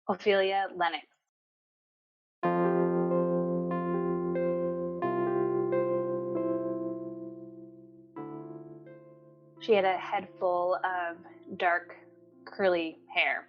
Ophelia Lennox. She had a head full of dark, curly hair.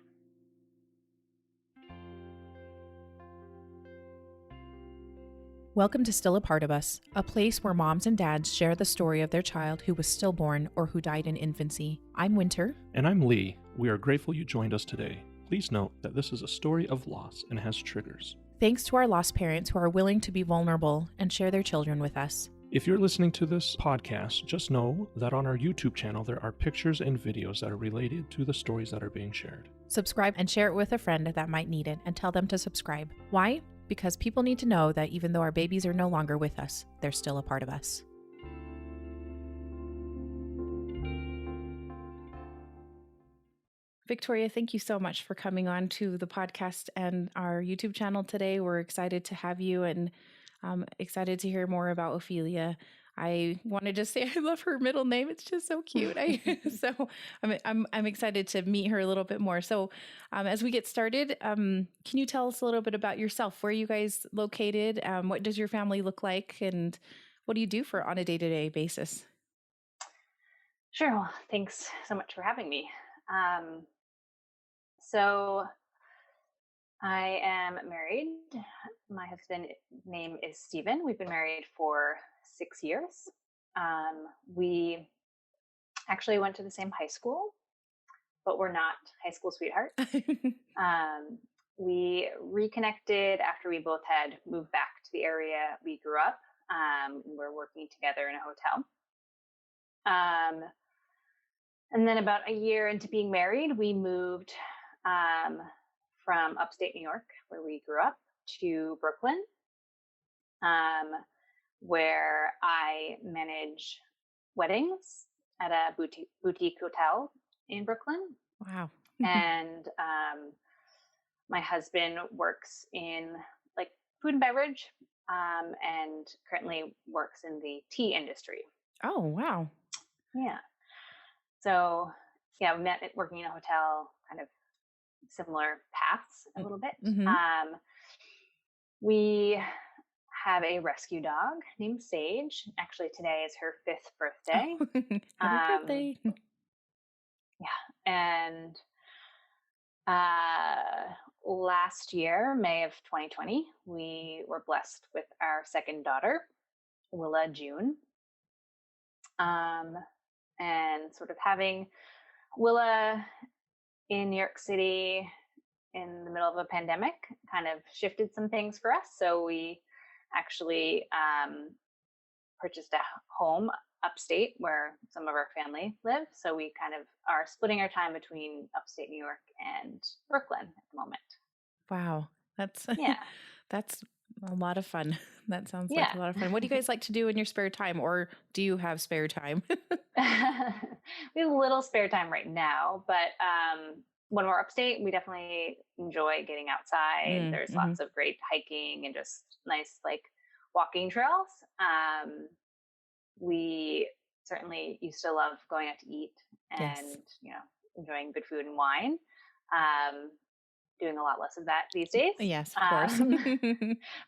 Welcome to Still a Part of Us, a place where moms and dads share the story of their child who was stillborn or who died in infancy. I'm Winter. And I'm Lee. We are grateful you joined us today. Please note that this is a story of loss and has triggers. Thanks to our lost parents who are willing to be vulnerable and share their children with us. If you're listening to this podcast, just know that on our YouTube channel there are pictures and videos that are related to the stories that are being shared. Subscribe and share it with a friend that might need it and tell them to subscribe. Why? Because people need to know that even though our babies are no longer with us, they're still a part of us. Victoria, thank you so much for coming on to the podcast and our YouTube channel today. We're excited to have you and excited to hear more about Ophelia. I wanted to say I love her middle name. It's just so cute. I'm excited to meet her a little bit more. So as we get started, can you tell us a little bit about yourself? Where are you guys located? What does your family look like? And what do you do on a day-to-day basis? Sure. Well, thanks so much for having me. So I am married. My husband's name is Stephen. We've been married for 6 years. We actually went to the same high school, but we're not high school sweethearts. We reconnected after we both had moved back to the area we grew up. We're working together in a hotel. And then about a year into being married, we moved from upstate New York, where we grew up, to Brooklyn, where I manage weddings at a boutique hotel in Brooklyn. Wow. And my husband works in like food and beverage, and currently works in the tea industry. Oh, wow. Yeah. So yeah, we met working in a hotel, kind of similar paths a little bit. Mm-hmm. We have a rescue dog named Sage. Actually, today is her 5th birthday. Oh, happy birthday. Yeah. And last year, May of 2020, we were blessed with our second daughter, Willa June. And sort of having Willa in New York City in the middle of a pandemic kind of shifted some things for us. So we actually purchased a home upstate where some of our family live. So we kind of are splitting our time between upstate New York and Brooklyn at the moment. Wow. That's a lot of fun. That sounds like a lot of fun. What do you guys like to do in your spare time, or do you have spare time? We have a little spare time right now, but when we're upstate, we definitely enjoy getting outside. There's lots of great hiking and just nice like walking trails. We certainly used to love going out to eat and enjoying good food and wine. Doing a lot less of that these days. Yes, of course.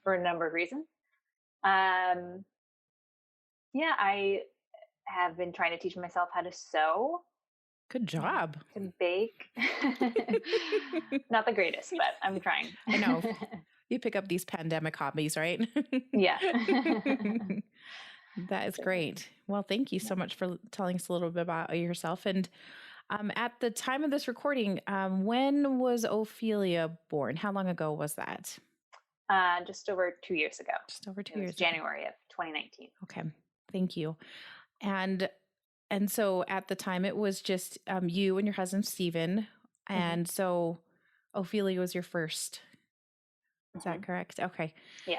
For a number of reasons. I have been trying to teach myself how to sew. Good job. To bake. Not the greatest, but I'm trying. I know. You pick up these pandemic hobbies, right? Yeah. That is great. Well, thank you so much for telling us a little bit about yourself. And at the time of this recording, when was Ophelia born? How long ago was that? Just over 2 years ago. Just over 2 years. January of 2019. Okay. Thank you. And so at the time it was just you and your husband, Stephen. And so Ophelia was your first. Is that correct? Okay. Yeah.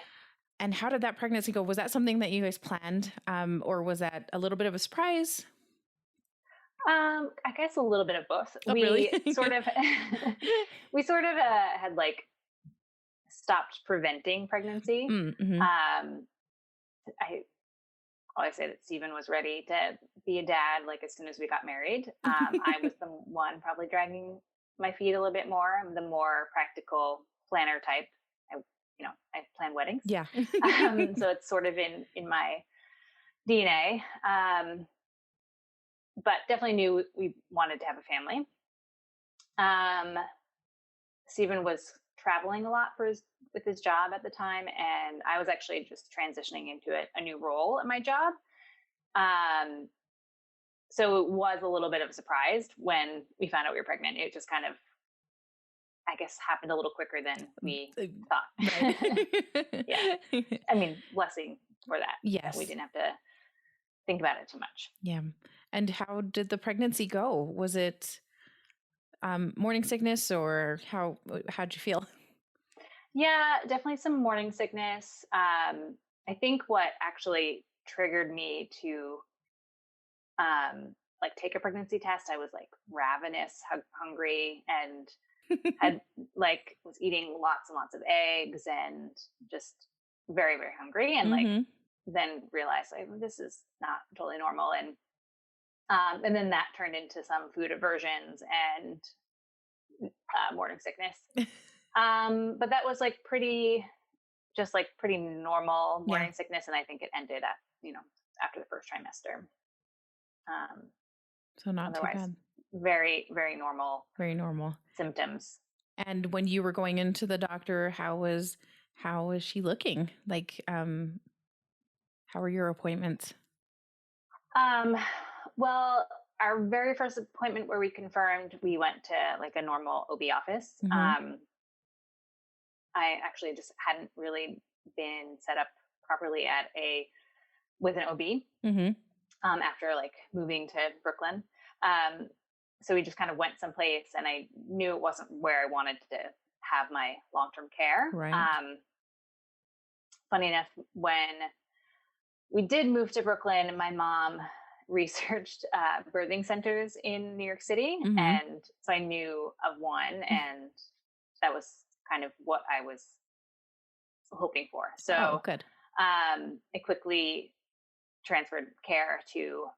And how did that pregnancy go? Was that something that you guys planned? Or was that a little bit of a surprise? I guess a little bit of both. Oh, really? We sort of had like stopped preventing pregnancy. I always say that Stephen was ready to be a dad like as soon as we got married. I was the one probably dragging my feet a little bit more. I'm the more practical planner type. I plan weddings. Yeah. So it's sort of in my DNA. But definitely knew we wanted to have a family. Stephen was traveling a lot with his job at the time, and I was actually just transitioning into a new role at my job. So it was a little bit of a surprise when we found out we were pregnant. It just kind of, I guess, happened a little quicker than we thought. Right. Yeah. I mean, blessing for that. Yes. We didn't have to think about it too much. Yeah. And how did the pregnancy go? Was it morning sickness, or how'd you feel? Yeah, definitely some morning sickness. I think what actually triggered me to like take a pregnancy test, I was like ravenous, hungry, and had was eating lots and lots of eggs and just very, very hungry, and then realized this is not totally normal, and then that turned into some food aversions and morning sickness. But that was pretty normal morning sickness, and I think it ended at after the first trimester. So not too bad. Very, very normal. Very normal symptoms. And when you were going into the doctor, how was she looking? How were your appointments? Well, our very first appointment where we confirmed, we went to a normal OB office. I actually just hadn't really been set up properly with an OB after moving to Brooklyn. So we just kind of went someplace, and I knew it wasn't where I wanted to have my long-term care. Right. Funny enough, when we did move to Brooklyn, my mom researched birthing centers in New York City, and so I knew of one, and that was kind of what I was hoping for. So good. I quickly transferred care to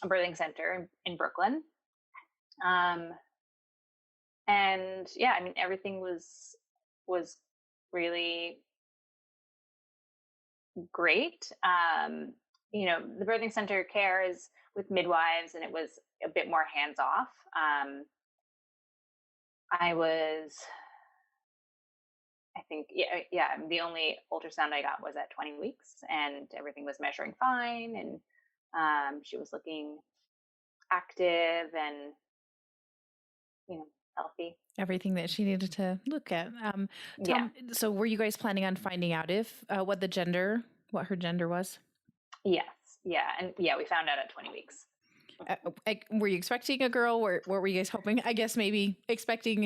a birthing center in Brooklyn. And yeah, I mean, everything was really great. The birthing center care is with midwives, and it was a bit more hands off. I think, the only ultrasound I got was at 20 weeks, and everything was measuring fine, and she was looking active and, healthy. Everything that she needed to look at. So were you guys planning on finding out what her gender was? Yes. Yeah. And yeah, we found out at 20 weeks. Were you expecting a girl? What were you guys hoping? I guess maybe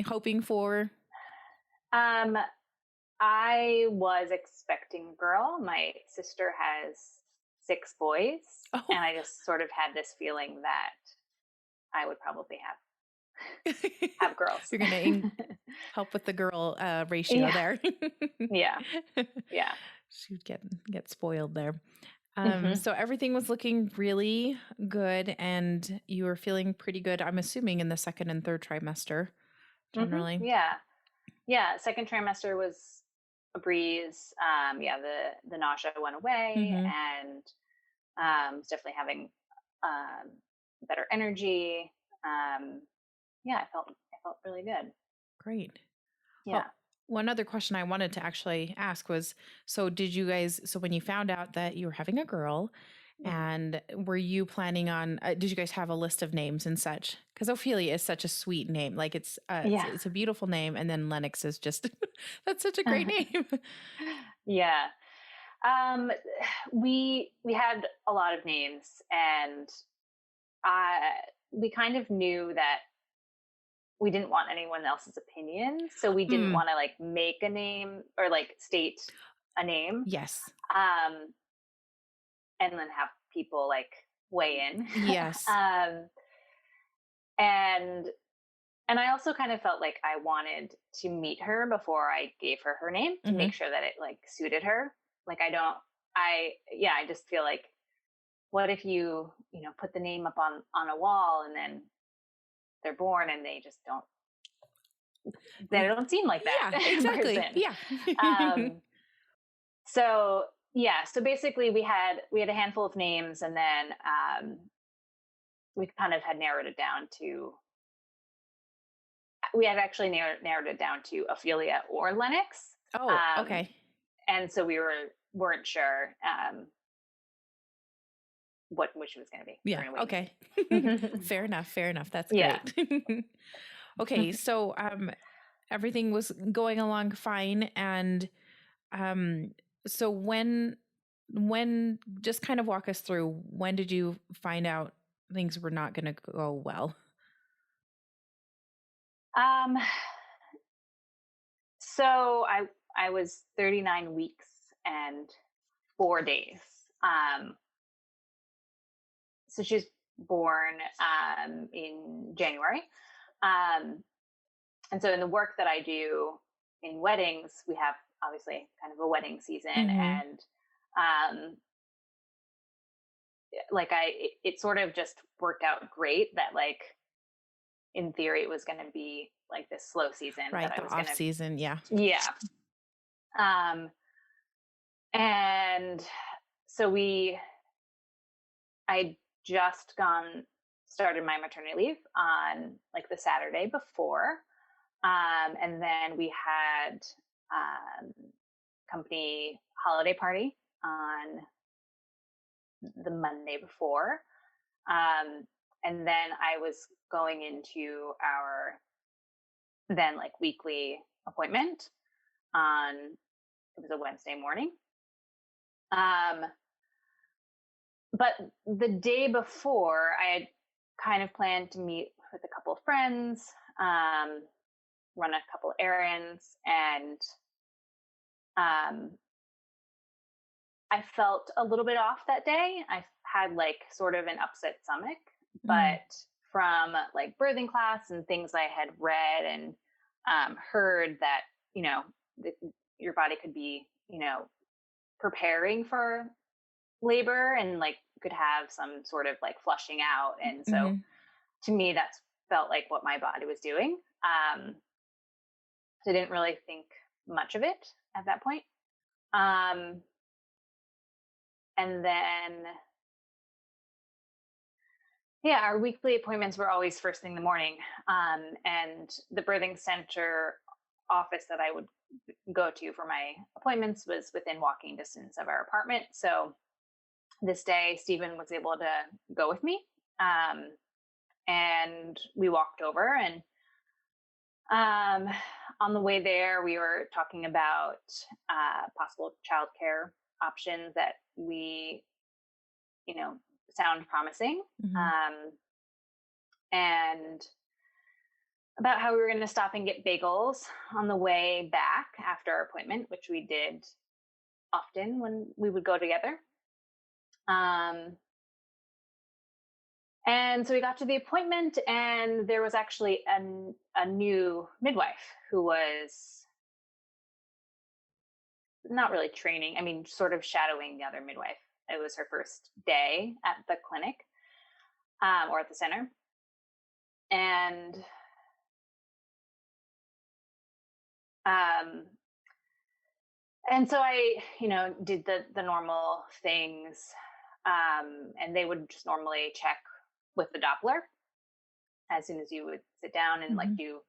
hoping for? I was expecting a girl. My sister has 6 boys, and I just sort of had this feeling that I would probably have girls. You're going to help with the girl ratio there. Yeah. She'd get spoiled there. So everything was looking really good, and you were feeling pretty good, I'm assuming, in the second and third trimester, generally. Yeah. Second trimester was a breeze. The nausea went away, and was definitely having better energy. I felt really good. Great. Yeah. Well, one other question I wanted to actually ask was, so when you found out that you were having a girl, and were you planning on, did you guys have a list of names and such? Because Ophelia is such a sweet name. It's a beautiful name. And then Lennox is just, that's such a great name. Yeah. We had a lot of names, and we kind of knew that we didn't want anyone else's opinion. So we didn't want to make a name or state a name. Yes. And then have people weigh in. Yes. And I also kind of felt like I wanted to meet her before I gave her name to make sure that it suited her. I just feel like, what if you put the name up on a wall, and then they're born and they just don't they don't seem like that Yeah, in exactly. person. Yeah. So yeah, so basically we had a handful of names, and then we kind of had narrowed it down to, we had actually narrowed it down to Ophelia or Lennox. Oh, okay. And so we weren't sure which it was going to be. Yeah. Okay. Fair enough. Fair enough. That's Yeah. great. Okay. So, everything was going along fine. And, so when, just kind of walk us through, when did you find out things were not going to go well? So I was 39 weeks and 4 days. So she's born in January. And so in the work that I do in weddings, we have obviously kind of a wedding season, and like it sort of just worked out great that, like, in theory it was going to be like this slow season, Right. that I The was off going to, season. Yeah. yeah. And so I just started my maternity leave on like the Saturday before. And then we had company holiday party on the Monday before. And then I was going into our then like weekly appointment on, it was a Wednesday morning. But the day before, I had kind of planned to meet with a couple of friends, run a couple errands, and I felt a little bit off that day. I had like sort of an upset stomach, but from like birthing class and things I had read and heard that, you know, your body could be, you know, preparing for labor and like could have some sort of like flushing out. And so to me, that's felt like what my body was doing. So I didn't really think much of it at that point. And then, yeah, our weekly appointments were always first thing in the morning. And the birthing center office that I would go to for my appointments was within walking distance of our apartment. So this day, Stephen was able to go with me. And we walked over, and on the way there, we were talking about possible childcare options that we, you know, sound promising. And about how we were going to stop and get bagels on the way back after our appointment, which we did often when we would go together. And so we got to the appointment, and there was actually a new midwife who was not really training, I mean, sort of shadowing the other midwife. It was her first day at the clinic, or at the center. And so I, you know, did the normal things, and they would just normally check with the Doppler as soon as you would sit down and like do.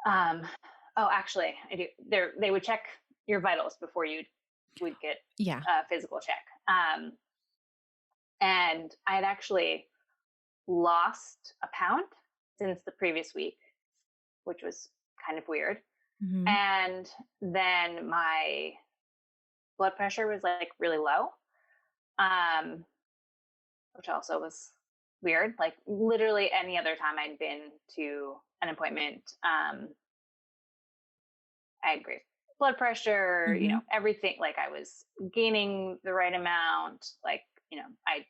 Oh, actually, I do. They would check your vitals before you would get a physical check. And I had actually lost a pound since the previous week, which was kind of weird. And then my blood pressure was like really low, which also was weird. Like literally any other time I'd been to an appointment, I had great blood pressure, you know, everything. Like I was gaining the right amount. Like, you know, I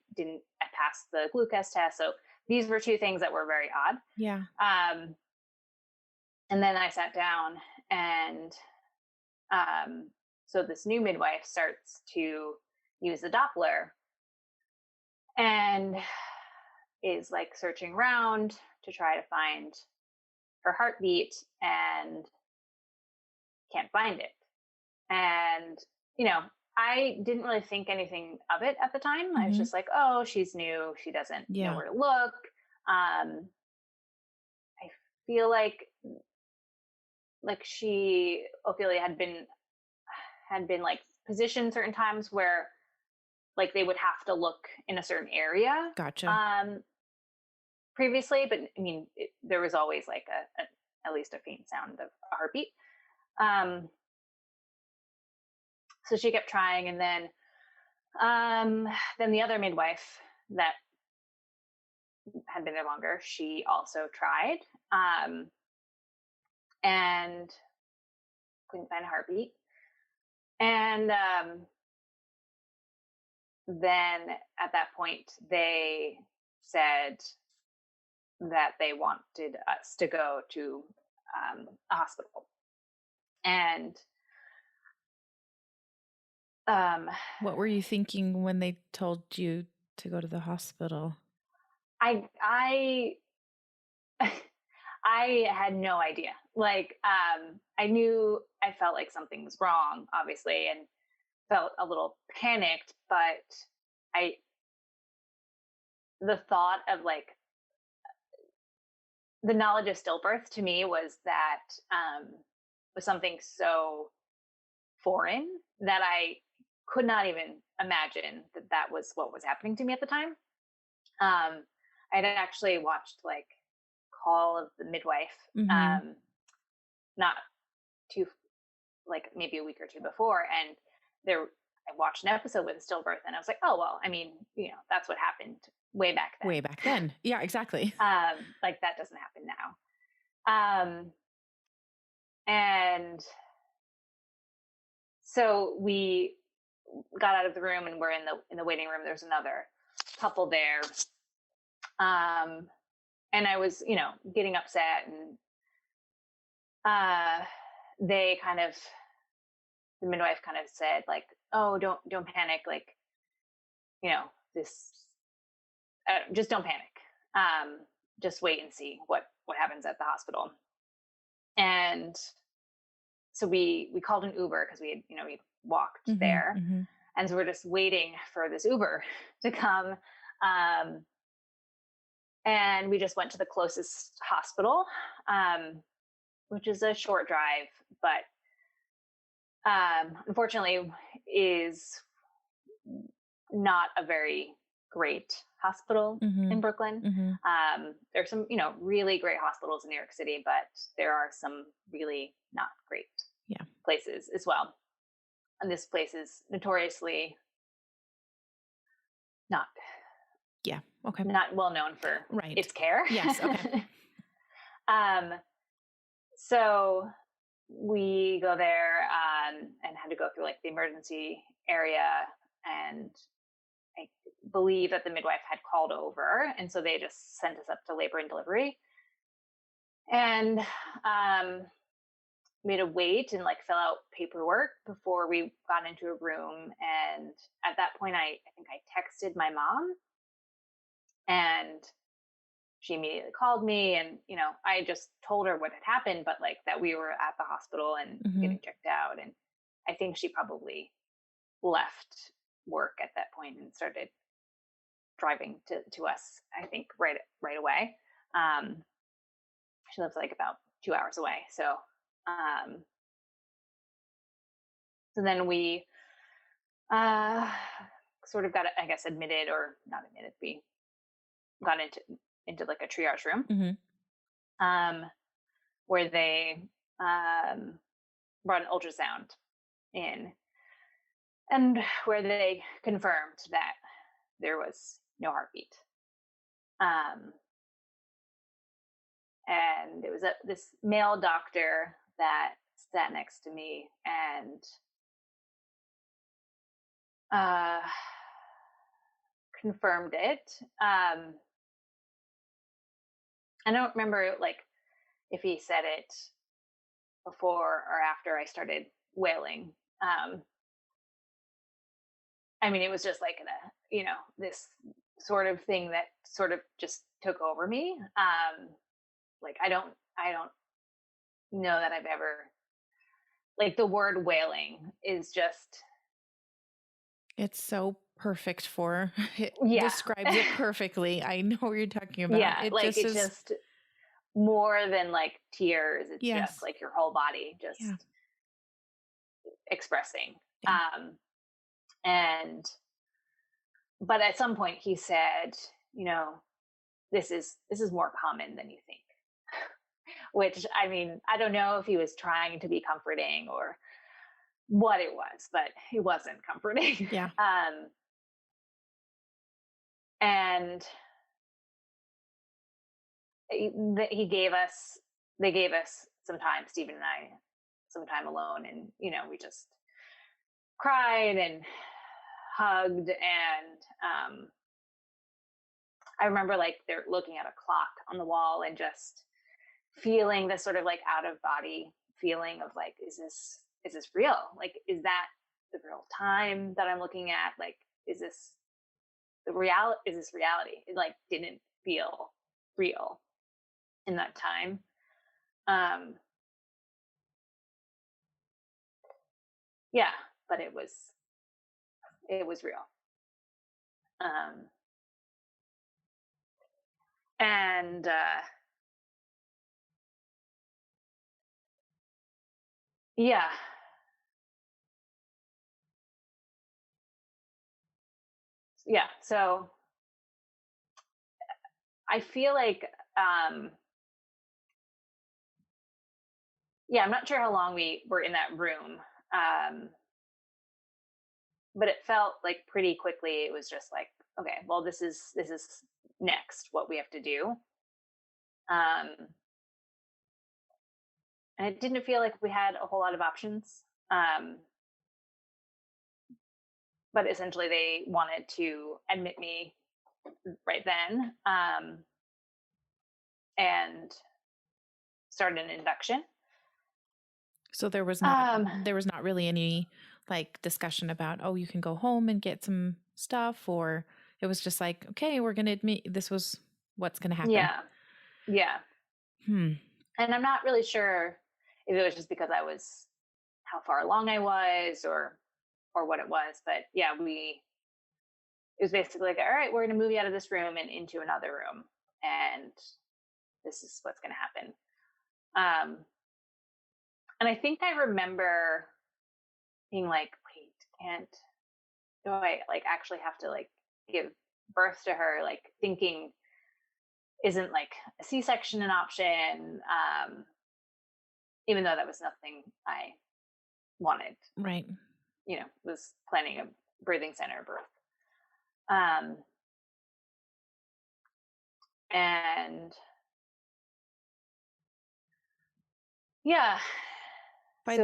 passed the glucose test. So these were two things that were very odd. Yeah. And then I sat down, and so this new midwife starts to use the Doppler and is like searching around to try to find her heartbeat and can't find it. And, I didn't really think anything of it at the time. I was just like, oh, she's new. She doesn't know where to look. I feel like Ophelia had been like positioned certain times where like they would have to look in a certain area. Gotcha. Previously, but I mean, there was always like at least a faint sound of a heartbeat. So she kept trying, and then the other midwife that had been there longer, she also tried, and couldn't find a heartbeat. And then at that point, they said that they wanted us to go to a hospital. And what were you thinking when they told you to go to the hospital? I had no idea. Like, I felt like something was wrong, obviously, and felt a little panicked, but the thought of like the knowledge of stillbirth to me was something so foreign that I could not even imagine that was what was happening to me at the time. I'd actually watched like Call of the Midwife, not too, like maybe a week or two before, and I watched an episode with a stillbirth, and I was like, oh well, I mean, that's what happened way back then. Way back then, yeah, exactly. Like that doesn't happen now. And so we got out of the room, and we're in the waiting room. There's another couple there. And I was, getting upset, and the midwife kind of said like, oh, don't panic. Like, just don't panic. Just wait and see what happens at the hospital. And so we called an Uber because we walked there. And so we're just waiting for this Uber to come. And we just went to the closest hospital, which is a short drive, but unfortunately is not a very great hospital in Brooklyn. There's some, really great hospitals in New York City, but there are some really not great places as well. And this place is notoriously not well known for its care. Yes. Okay. So we go there and had to go through like the emergency area, and I believe that the midwife had called over, and so they just sent us up to labor and delivery. And we had to wait and like fill out paperwork before we got into a room. And at that point, I think I texted my mom, and she immediately called me, and I just told her what had happened, but like that we were at the hospital and getting checked out. And I think she probably left work at that point and started driving to us, I think right away. She lives like about 2 hours away. So then we sort of got, I guess, admitted, or not admitted. We got into like a triage room, where they brought an ultrasound in, and where they confirmed that there was no heartbeat. And it was this male doctor that sat next to me, and confirmed it. I don't remember like if he said it before or after I started wailing. I mean, it was just like this sort of thing that sort of just took over me. Like I don't know that I've ever, like, the word wailing is just, It's so perfect for it yeah. describes it perfectly. I know what you're talking about. Yeah, It like, just it's is. just more than like tears. It's just Yes. like your whole body Yeah. just expressing. Yeah. And but at some point he said, you know, this is more common than you think. Which, I mean, I don't know if he was trying to be comforting or what it was, but it wasn't comforting. Yeah. And he gave us, they gave us some time, Stephen and I, some time alone, and you know, we just cried and hugged. And I remember like they're looking at a clock on the wall and just feeling this sort of like out of body feeling of like, is this real? Like, is that the real time that I'm looking at? Like, is this the reality? Is this reality? It like didn't feel real in that time. Yeah, but it was real. And yeah. Yeah. So I feel like, yeah, I'm not sure how long we were in that room. But it felt like pretty quickly it was just like, okay, well, this is next what we have to do. And it didn't feel like we had a whole lot of options. But essentially they wanted to admit me right then, and start an induction. So there was not really any like discussion about, oh, you can go home and get some stuff, or it was just like, okay, we're going to admit this was what's going to happen. Yeah. Yeah. And I'm not really sure if it was just because I was, how far along I was, or what it was, but yeah, it was basically like, all right, we're going to move you out of this room and into another room, and this is what's going to happen. And I think I remember being like, wait, do I like actually have to like give birth to her? Like thinking, isn't like a C-section an option? Even though that was nothing I wanted. Right. You know, was planning a birthing center birth. And yeah. By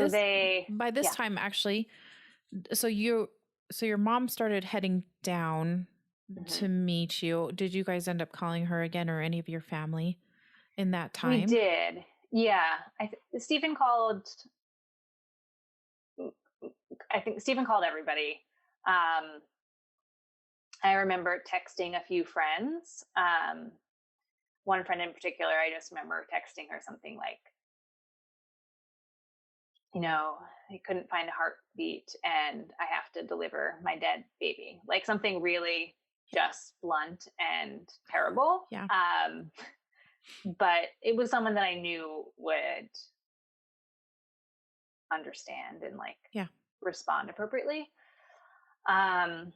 this time, actually, so your mom started heading down to meet you. Did you guys end up calling her again, or any of your family in that time? We did. Yeah. Stephen called. I think Stephen called everybody. I remember texting a few friends. One friend in particular, I just remember texting her something like, you know, I couldn't find a heartbeat and I have to deliver my dead baby. Like something really just blunt and terrible. Yeah. But it was someone that I knew would understand and like respond appropriately. And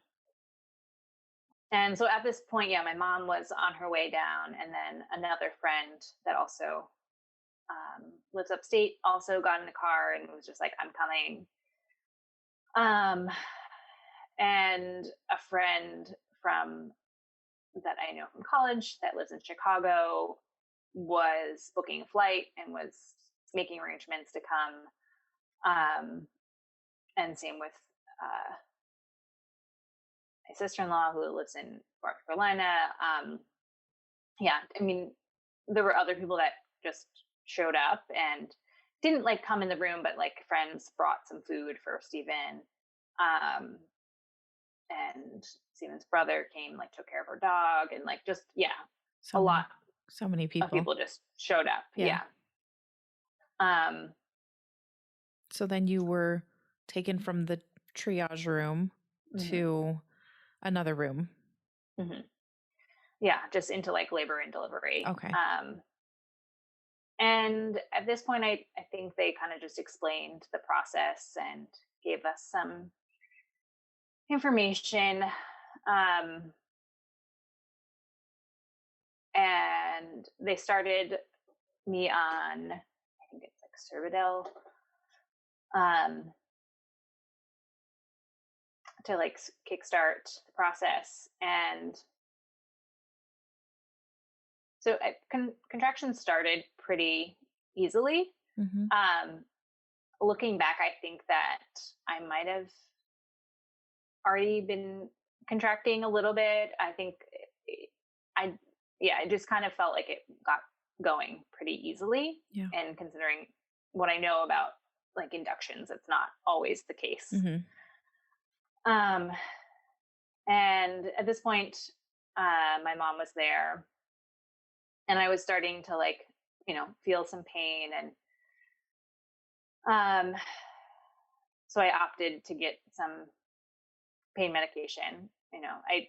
so at this point, yeah, my mom was on her way down, and then another friend that also lives upstate also got in the car and was just like, I'm coming. And a friend that I know from college that lives in Chicago was booking a flight and was making arrangements to come. And same with my sister-in-law who lives in North Carolina. Yeah, I mean, there were other people that just showed up and didn't like come in the room, but like friends brought some food for Stephen. And Stephen's brother came, like took care of our dog, and like just, yeah, so many people just showed up. Yeah. So then you were taken from the triage room Mhm. to another room. Mhm. Yeah, just into like labor and delivery. Okay. And at this point, I think they kind of just explained the process and gave us some information. Um, and they started me on, I think it's like Cervidil, um, to like kickstart the process. And so contractions started pretty easily. Mm-hmm. Looking back, I think that I might have already been contracting a little bit. I think I, yeah, it just kind of felt like it got going pretty easily. Yeah. And considering what I know about like inductions, it's not always the case. Mm-hmm. And at this point, my mom was there, and I was starting to like, feel some pain, and so I opted to get some pain medication. I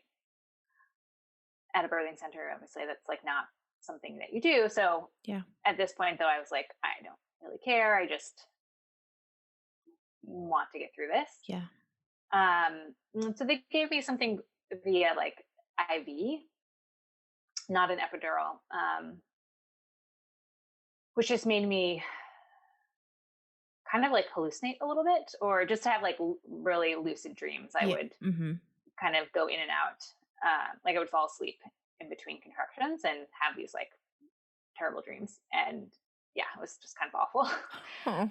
at a birthing center, obviously that's like not something that you do. So Yeah. at this point, though, I was like, I don't really care. I just want to get through this. Yeah. So they gave me something via like IV, not an epidural, which just made me kind of like hallucinate a little bit, or just to have like really lucid dreams. I Yeah. would Mm-hmm. kind of go in and out. Like I would fall asleep in between contractions and have these like terrible dreams. And yeah, it was just kind of awful. Oh.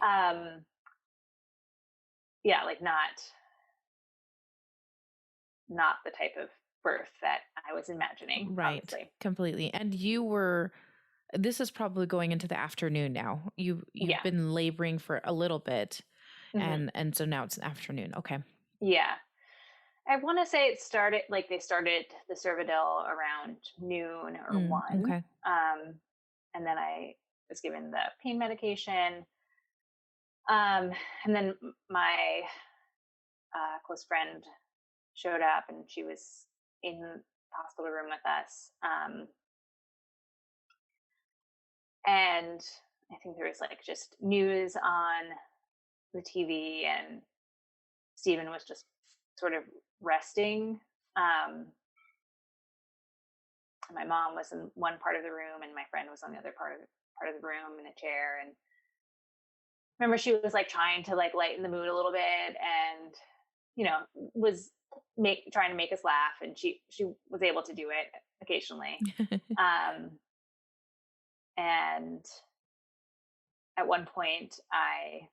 Yeah, like not the type of birth that I was imagining. Right. Obviously. Completely. And this is probably going into the afternoon now. You've Yeah. been laboring for a little bit, Mm-hmm. and so now it's afternoon. Okay. Yeah. I want to say they started the Cervidil around noon or 1. Okay. And then I was given the pain medication. And then my close friend showed up, and she was in the hospital room with us. And I think there was like just news on the TV, and Stephen was just sort of resting. My mom was in one part of the room, and my friend was on the other part of the room in a chair. And remember, she was like trying to like lighten the mood a little bit, and was trying to make us laugh, and she was able to do it occasionally. And at one point, I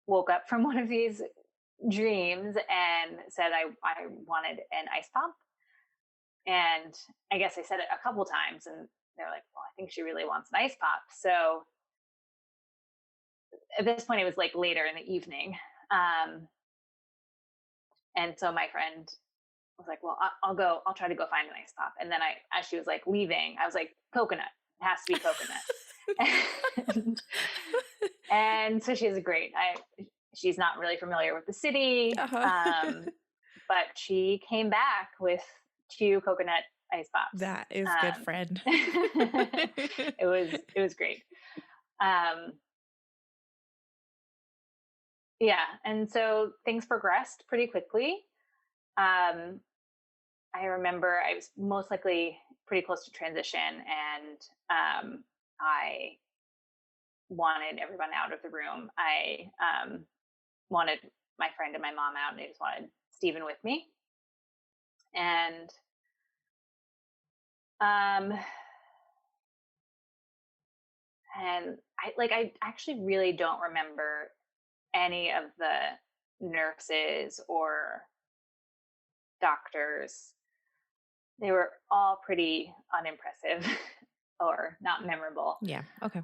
woke up from one of these dreams and said I wanted an ice pop. And I guess I said it a couple times, and they're like, well, I think she really wants an ice pop. So at this point, it was like later in the evening. And so my friend was like, well, I'll try to go find an ice pop. And then as she was like leaving, I was like, coconut, it has to be coconut. and so she's great. She's not really familiar with the city. But she came back with 2 coconut ice pops. That is good, friend. It was great. Yeah, and so things progressed pretty quickly. I remember I was most likely pretty close to transition, and I wanted everyone out of the room. I wanted my friend and my mom out, and I just wanted Stephen with me. And I actually really don't remember any of the nurses or doctors. They were all pretty unimpressive or not memorable. Yeah. Okay.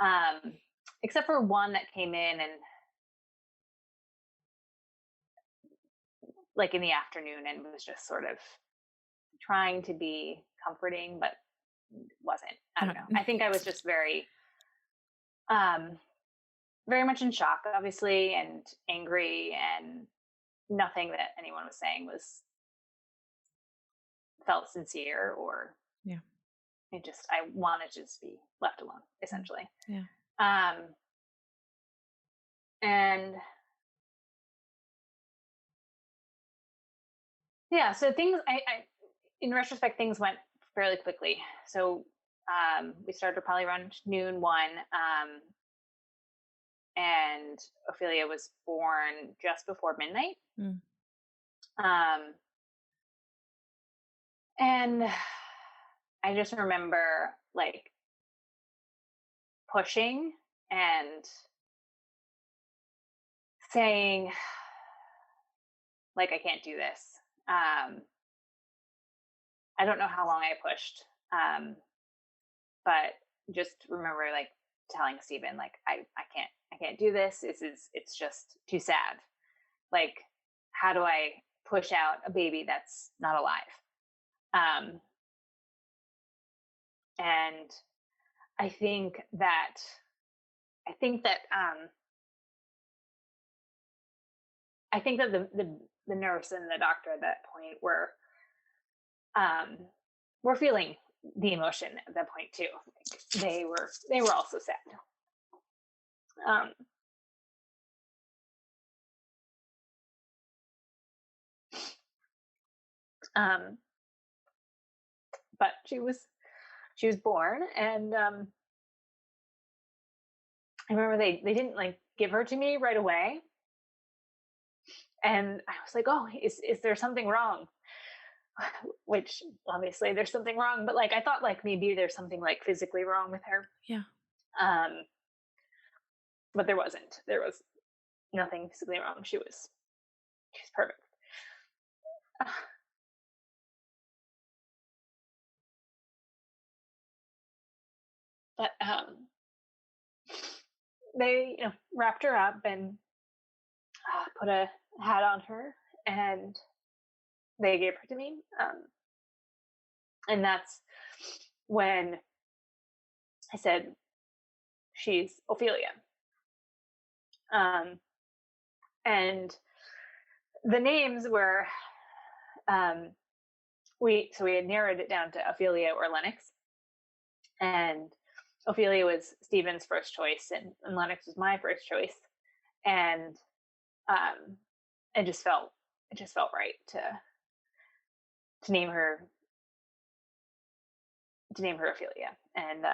Except for one that came in and like in the afternoon and was just sort of trying to be comforting, but wasn't. I don't know. I think I was just very very much in shock, obviously, and angry, and nothing that anyone was saying felt sincere, or Yeah. I wanted to just be left alone, essentially. Yeah. And yeah, so things, I in retrospect, things went fairly quickly. So we started probably around noon one, and Ophelia was born just before midnight. Mm. And I just remember like pushing and saying, like, I can't do this. I don't know how long I pushed, but just remember like telling Stephen, like, I can't do this. It's just too sad. Like, how do I push out a baby that's not alive? And I think that I think that the nurse and the doctor at that point were feeling the emotion at that point too. Like, they were also sad. But she was born, and I remember they didn't like give her to me right away, and I was like, oh, is there something wrong? Which obviously there's something wrong, but like I thought like maybe there's something like physically wrong with her. Yeah. But there wasn't. There was nothing physically wrong. She's perfect. But they wrapped her up and put a hat on her, and they gave her to me. And that's when I said, she's Ophelia. And the names were, we had narrowed it down to Ophelia or Lennox. And Ophelia was Stephen's first choice, and Lennox was my first choice. And it just felt right to name her Ophelia. And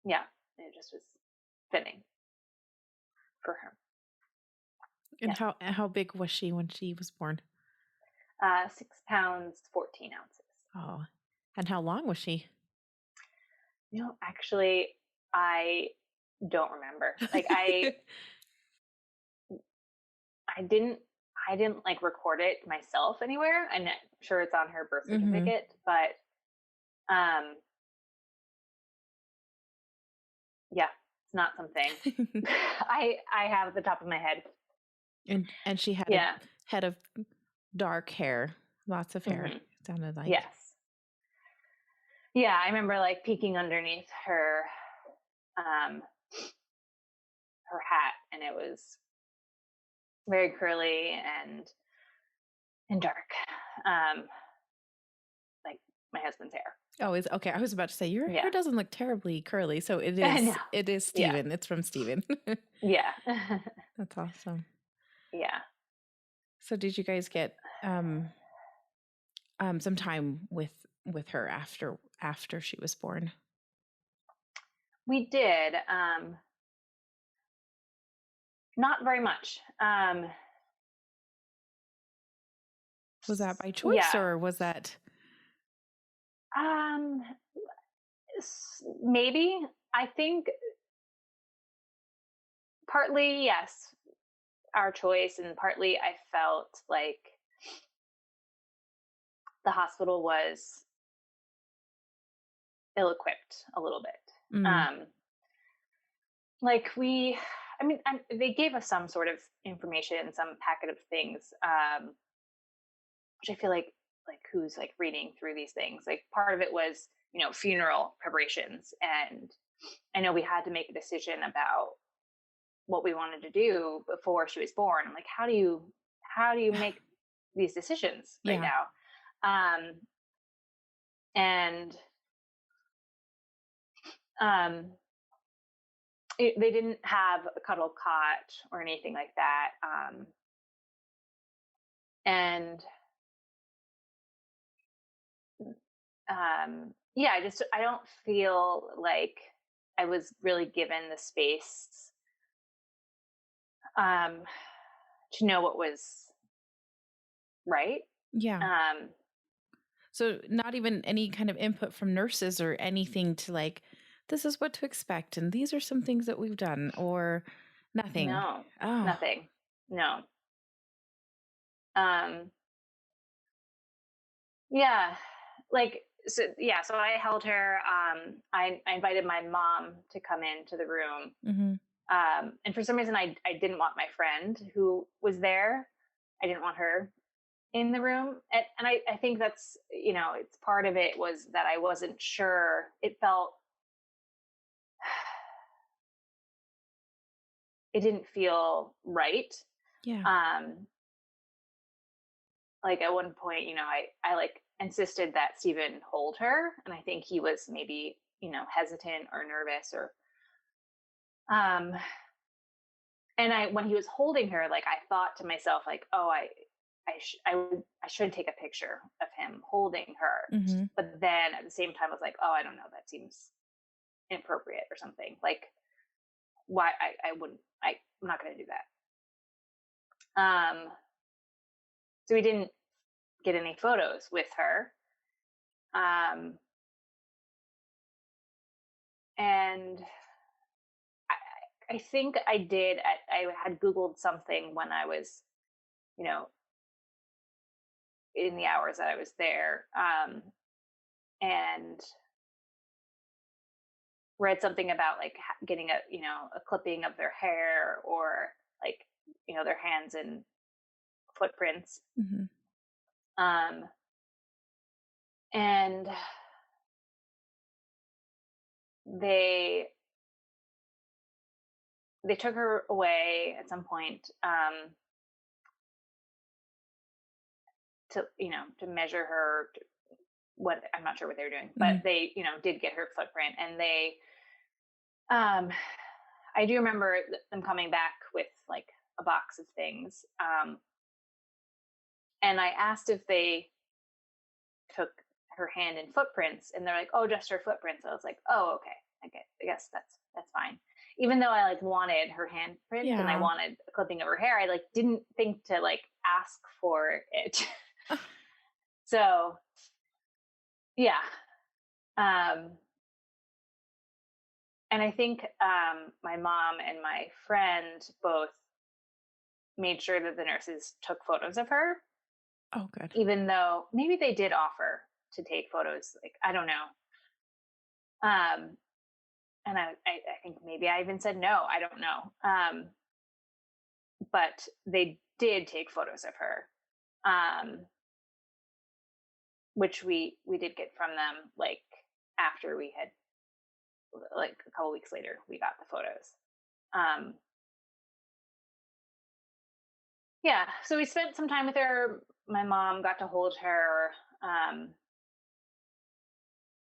yeah, it just was fitting for her. And how big was she when she was born? 6 pounds 14 ounces. Oh, and how long was she? Actually, I don't remember. Like I didn't like record it myself anywhere. I'm not sure it's on her birth certificate, but yeah, it's not something I have at the top of my head. And she had a head of dark hair, lots of hair. Sounded like. Yes. Yeah, I remember like peeking underneath her hat, and it was very curly and dark, like my husband's hair. Oh, is okay. I was about to say your hair doesn't look terribly curly, so it is. No. It is Stephen. Yeah. It's from Stephen. Yeah. That's awesome. Yeah. So did you guys get some time with her after she was born? We did. Not very much. Was that by choice or was that? Maybe. I think partly, yes, our choice, and partly I felt like the hospital was ill-equipped a little bit. Like they gave us some sort of information, some packet of things, which I feel like who's like reading through these things. Like part of it was, funeral preparations and I know we had to make a decision about what we wanted to do before she was born. I'm like, how do you make these decisions right Yeah. now? And they didn't have a cuddle cot or anything like that. And yeah, I don't feel like I was really given the space to know what was right. Yeah. So not even any kind of input from nurses or anything to like, this is what to expect, and these are some things that we've done, or nothing. No, Oh, nothing. No. Um, yeah, so I held her. I invited my mom to come into the room. mm-hmm. And for some reason, I didn't want my friend who was there. I didn't want her in the room. And I think that's, it's part of it was that I wasn't sure. It didn't feel right. Yeah. Like at one point, I like insisted that Stephen hold her. And I think he was maybe, hesitant or nervous or, and when he was holding her, like I thought to myself, like, oh, I should take a picture of him holding her. Mm-hmm. But then at the same time, I was like, oh, I don't know, that seems inappropriate or something. Like, why I'm not going to do that. So we didn't get any photos with her. And I think I did. I had Googled something when I was, in the hours that I was there, and read something about like getting a clipping of their hair or like their hands and footprints. Mm-hmm. And they took her away at some point, to measure her. What I'm not sure what they were doing, but Mm-hmm. they did get her footprint, and they I do remember them coming back with like a box of things, and I asked if they took her hand and footprints, and they're like, oh, just her footprints. I was like, oh, okay, I guess that's fine. Even though I like wanted her handprint and I Yeah. wanted a clipping of her hair, I like didn't think to like ask for it. So yeah. And I think my mom and my friend both made sure that the nurses took photos of her, Oh, good. even though maybe they did offer to take photos. Like, I don't know. And I think maybe I even said no. I don't know. But they did take photos of her, which we did get from them. Like after we had, like a couple weeks later, we got the photos. Yeah, so we spent some time with her. My mom got to hold her. I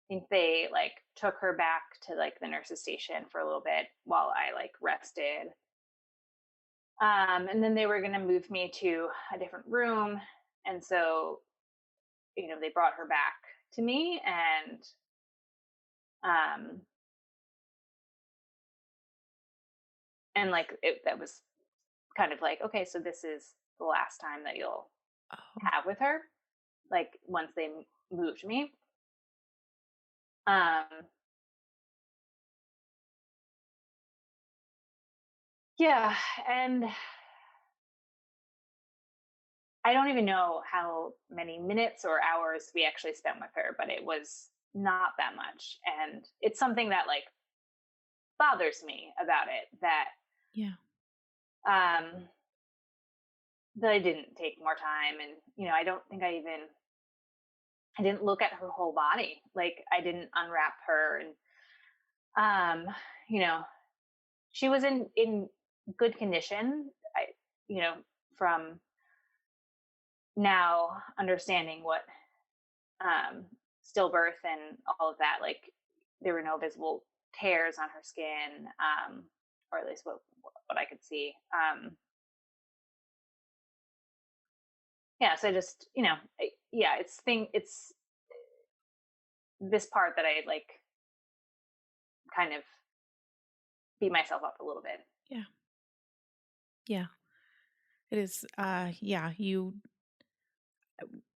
think they like took her back to like the nurse's station for a little bit while I like rested. And then they were going to move me to a different room. And so, they brought her back to me, um, and like that was kind of like, okay, so this is the last time that you'll Oh. have with her. Like once they moved me. Um, yeah. And I don't even know how many minutes or hours we actually spent with her, but it was not that much. And it's something that like bothers me about it, that Yeah. that I didn't take more time. And I don't think I didn't look at her whole body. Like I didn't unwrap her and you know, she was in good condition. You know, from now understanding what stillbirth and all of that, like there were no visible tears on her skin, or at least what I could see. Yeah, so just, yeah, it's this part that I like kind of beat myself up a little bit. Yeah. Yeah. It is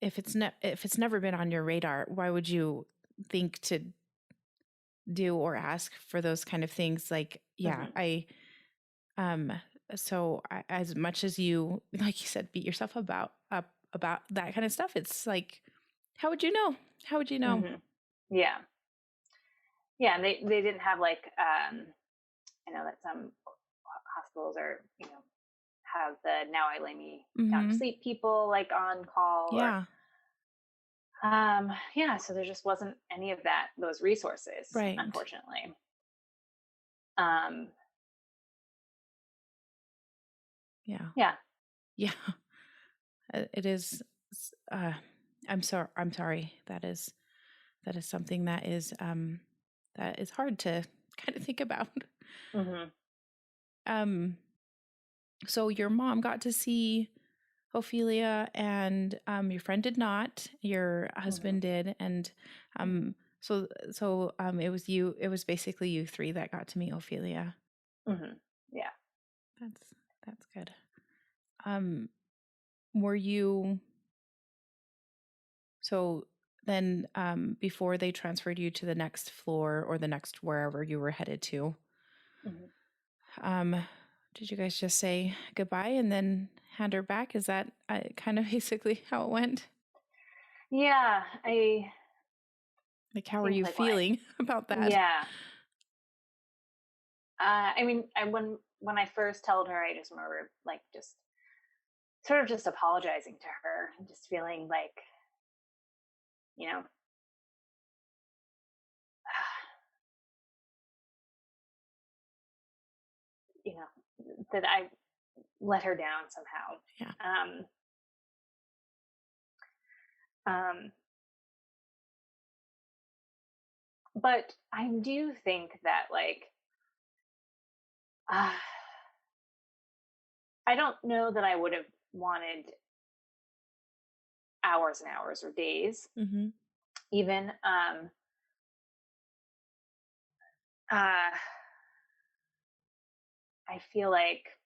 if it's never been on your radar, why would you think to do or ask for those kind of things? Like, yeah, so as much as you, like you said, beat yourself up about that kind of stuff, it's like, how would you know? How would you know? Yeah. Yeah. And they didn't have like, I know that some hospitals are, have the now I lay me down to sleep people like on call. Yeah. Yeah. So there just wasn't any of those resources, right. Unfortunately. Yeah. Yeah. Yeah. It is. I'm sorry. That is something that is hard to kind of think about. So your mom got to see Ophelia, and your friend did not. Your husband did, and so it was you. It was basically you three that got to meet Ophelia. Yeah, that's good. Were you? So then, before they transferred you to the next floor or the next wherever you were headed to, did you guys just say goodbye and then hand her back? Is that kind of basically how it went? Yeah, how are you feeling about that? Yeah. I mean, when I first told her, I just remember like just sort of just apologizing to her and just feeling like, that I let her down somehow. Yeah. But I do think that like, I don't know that I would have wanted hours and hours or days, even. I feel like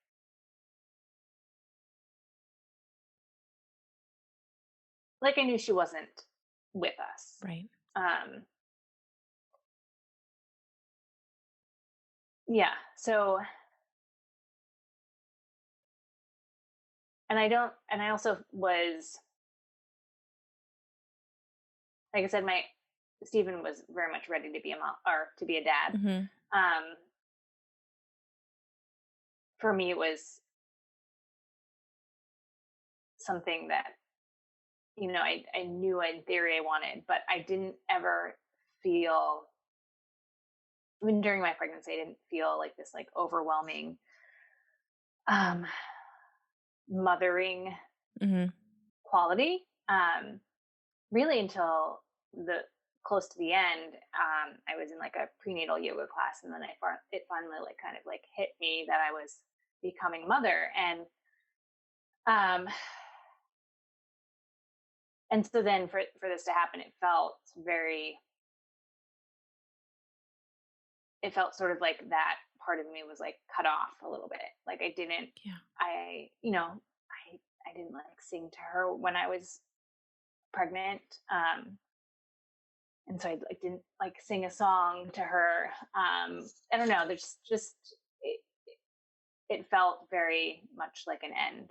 I knew she wasn't with us. Right. Yeah. So, and I also was, like I said, Stephen was very much ready to be a mom or to be a dad. For me, it was something that, I knew in theory I wanted, but I didn't ever feel, even during my pregnancy, I didn't feel like this like overwhelming mothering quality. Really until close to the end. I was in like a prenatal yoga class, and then it finally like kind of like hit me that I was becoming a mother, and so then for this to happen, it felt sort of like that part of me was like cut off a little bit. Like I didn't, I didn't like sing to her when I was pregnant. And so I like didn't like sing a song to her. I don't know. There's just, it felt very much like an end,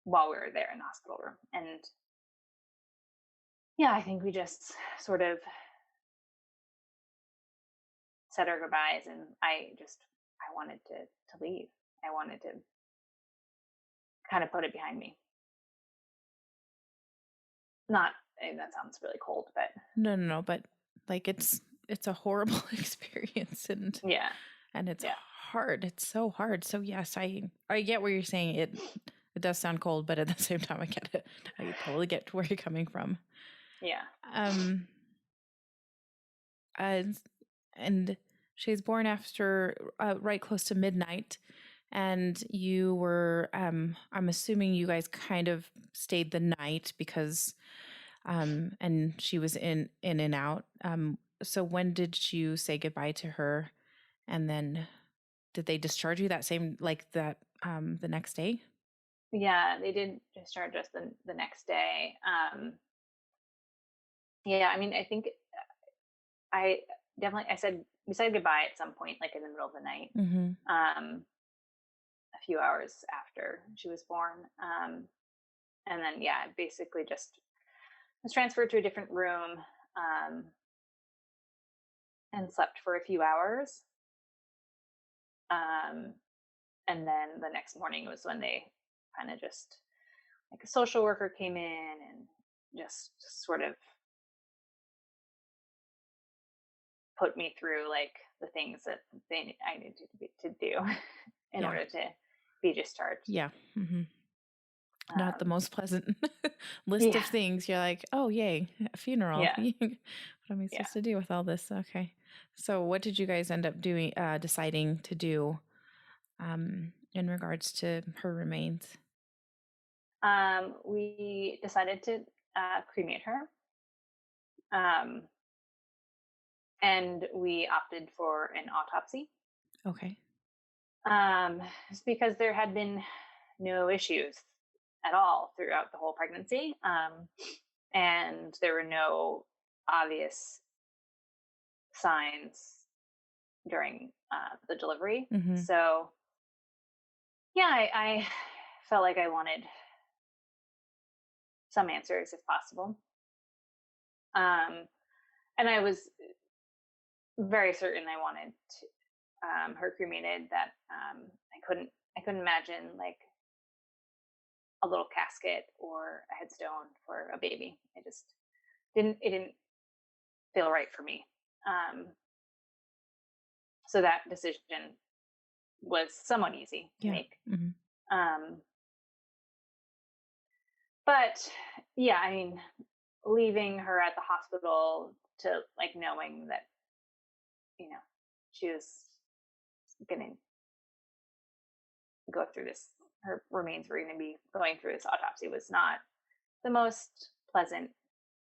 while we were there in the hospital room. And yeah, I think we just sort of said our goodbyes, and I wanted to leave. I wanted to kind of put it behind me. Not, that sounds really cold, but no, but like it's it's a horrible experience, and Yeah. it's Yeah. hard. It's so hard. So yes, I get what you're saying. It does sound cold, but at the same time, I get it. I totally get where you're coming from. Yeah. Um, uh, and she was born after right close to midnight, and you were. I'm assuming you guys kind of stayed the night because, and she was in and out. So when did you say goodbye to her, and then did they discharge you that same like that the next day? Yeah, they did discharge us the next day. Yeah, I mean, I think I definitely I said we said goodbye at some point, like in the middle of the night, Mm-hmm. a few hours after she was born, and then yeah, I basically just was transferred to a different room, um, and slept for a few hours, um, and then the next morning was when they kind of just like a social worker came in and just sort of put me through like the things that I needed to do in Yeah. order to be discharged. Yeah. Mm-hmm. Not the Um, most pleasant list yeah, of things. You're like, oh, yay, a funeral. yeah, What am I yeah. supposed to do with all this? Okay. So, what did you guys end up doing, deciding to do in regards to her remains? We decided to cremate her, um, and we opted for an autopsy. Okay. It's because there had been no issues at all throughout the whole pregnancy, and there were no obvious signs during the delivery. Mm-hmm. So yeah, I felt like I wanted some answers if possible. Um, and I was very certain I wanted her cremated. That I couldn't imagine like a little casket or a headstone for a baby. I just didn't feel right for me. Um, so that decision was somewhat easy to Yeah. make. Mm-hmm. Um, but yeah, I mean, leaving her at the hospital to like knowing that, you know, she was going to go through this, her remains were going to be going through this autopsy was not the most pleasant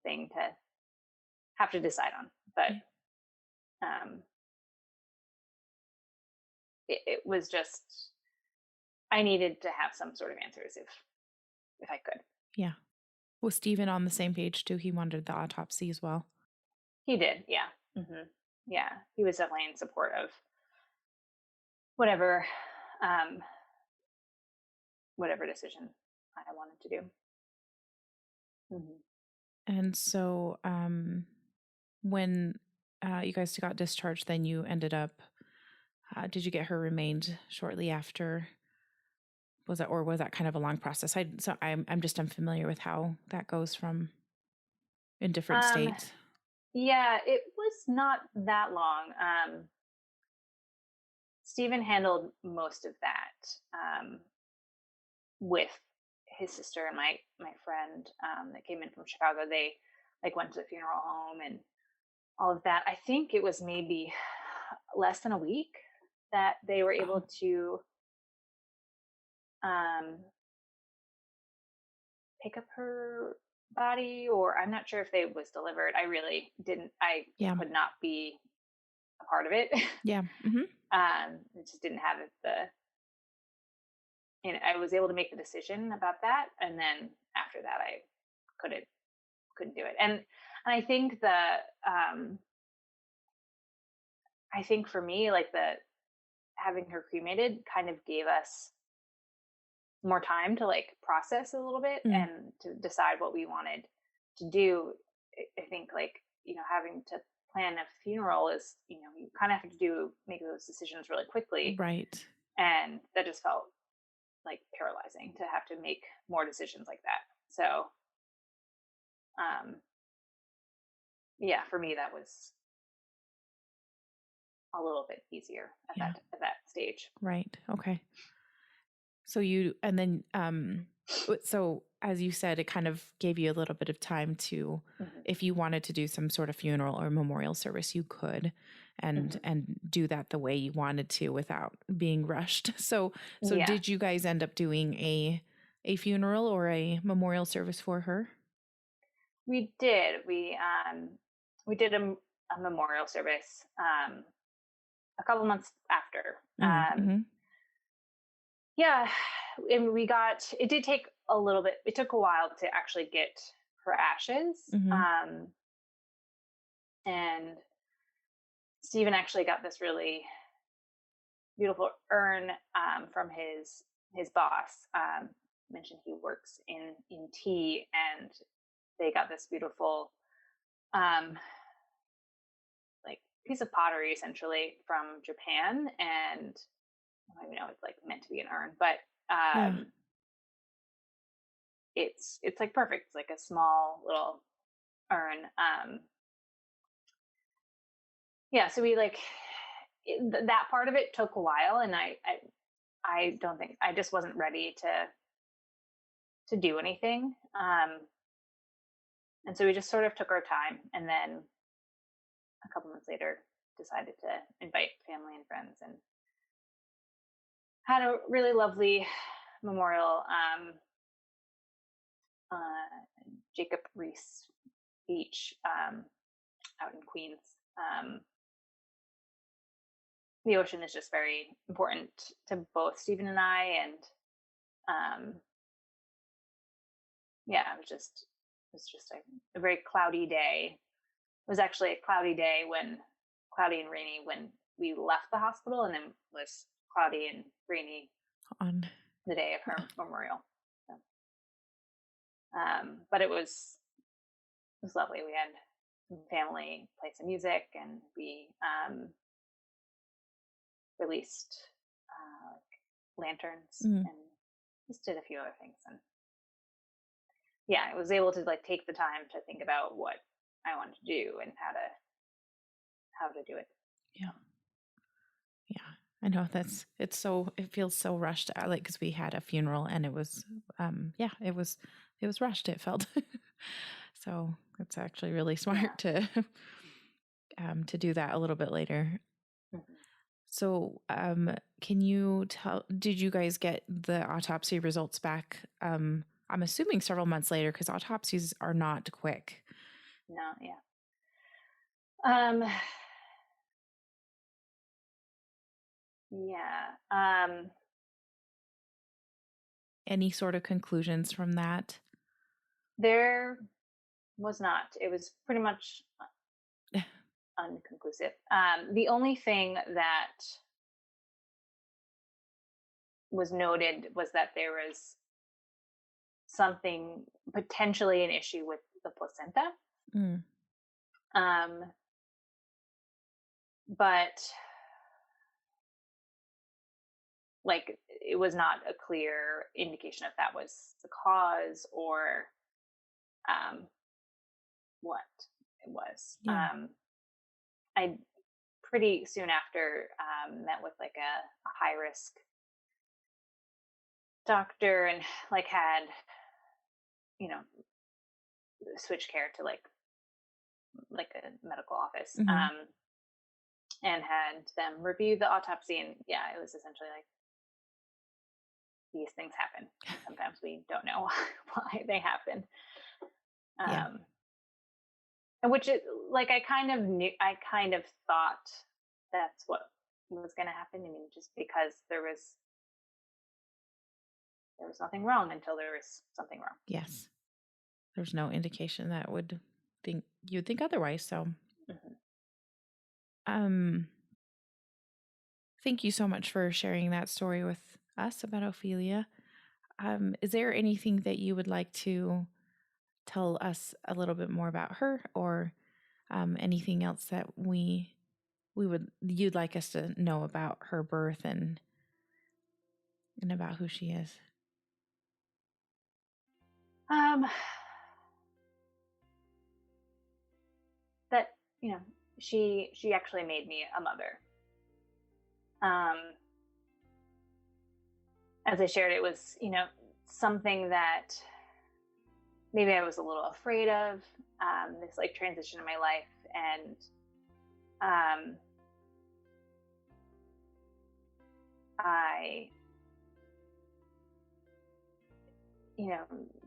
thing to have to decide on. But Yeah. um, it was just, I needed to have some sort of answers if I could. Yeah. Was Stephen on the same page too? He wanted the autopsy as well. He did, yeah. Yeah, he was definitely in support of whatever um, whatever decision I wanted to do. And so, when you guys got discharged, then you ended up, did you get her remained shortly after? Was that kind of a long process? I'm just unfamiliar with how that goes from in different Um, states. yeah, it was not that long. Stephen handled most of that with his sister and my friend that came in from Chicago. They like went to the funeral home and all of that. I think it was maybe less than a week that they were able to um, pick up her body, or I'm not sure if they was delivered. I really didn't. I Yeah. could not be a part of it. Yeah. Mm-hmm. It just didn't have the. I was able to make the decision about that, and then after that, I couldn't do it. And I think I think for me, like the having her cremated kind of gave us more time to like process a little bit Mm. and to decide what we wanted to do. I think like, having to plan a funeral is, you kind of have to make those decisions really quickly. Right. And that just felt like paralyzing to have to make more decisions like that. So, yeah, for me, that was a little bit easier at Yeah. that stage. Right. Okay. So so as you said, it kind of gave you a little bit of time to, Mm-hmm. if you wanted to do some sort of funeral or memorial service, you could, and do that the way you wanted to without being rushed. So Yeah. did you guys end up doing a funeral or a memorial service for her? We did. We did a memorial service a couple months after. Mm-hmm. Yeah, and it did take a little bit. It took a while to actually get her ashes. Mm-hmm. And Stephen actually got this really beautiful urn from his boss. Mentioned he works in tea, and they got this beautiful like piece of pottery essentially from Japan, and I don't even know it's like meant to be an urn, but it's like perfect. It's like a small little urn. Yeah, so we that part of it took a while, and I don't think I just wasn't ready to do anything. And so we just sort of took our time, and then a couple months later decided to invite family and friends, and had a really lovely memorial. Jacob Reese Beach out in Queens. The ocean is just very important to both Stephen and I, and yeah, it was just a very cloudy day. It was actually a cloudy day cloudy and rainy when we left the hospital, and then was cloudy and rainy on the day of her memorial. So, but it was lovely. We had some family play some music, and we released lanterns and just did a few other things. And yeah, I was able to take the time to think about what I wanted to do and how to do it. Yeah. I know it feels so rushed, because we had a funeral, and it was, it was rushed. It felt so. It's actually really smart to do that a little bit later. Mm-hmm. So, can you did you guys get the autopsy results back? I'm assuming several months later, because autopsies are not quick. No, yeah. Yeah. Any sort of conclusions from that? There was not. It was pretty much unconclusive. The only thing that was noted was that there was something, potentially an issue with the placenta. But it was not a clear indication if that was the cause or what it was. Yeah. I pretty soon after met with a high risk doctor, and had switch care to a medical office. And had them review the autopsy, and yeah, it was essentially these things happen. Sometimes we don't know why they happen. And which is I kind of thought that's what was going to happen. I mean, just because there was nothing wrong until there was something wrong. Yes. There's no indication that you'd think otherwise. So, thank you so much for sharing that story with us about Ophelia. Is there anything that you would like to tell us a little bit more about her, or anything else that you'd like us to know about her birth and about who she is? That she actually made me a mother. As I shared, it was, something that maybe I was a little afraid of, this like transition in my life. And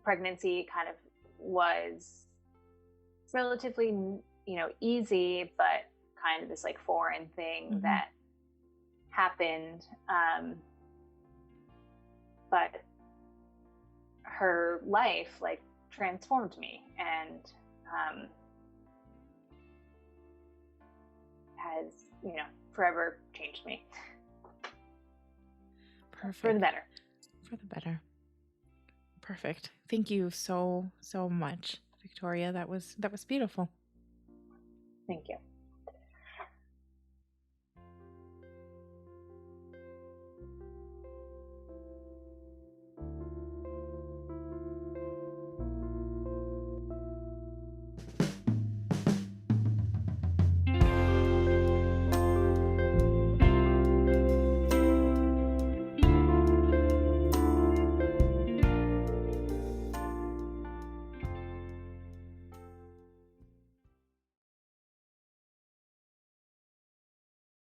pregnancy kind of was relatively, easy, but kind of this like foreign thing that happened. But her life like transformed me and has, forever changed me. Perfect. For the better. For the better. Perfect. Thank you so much, Victoria. That was beautiful. Thank you.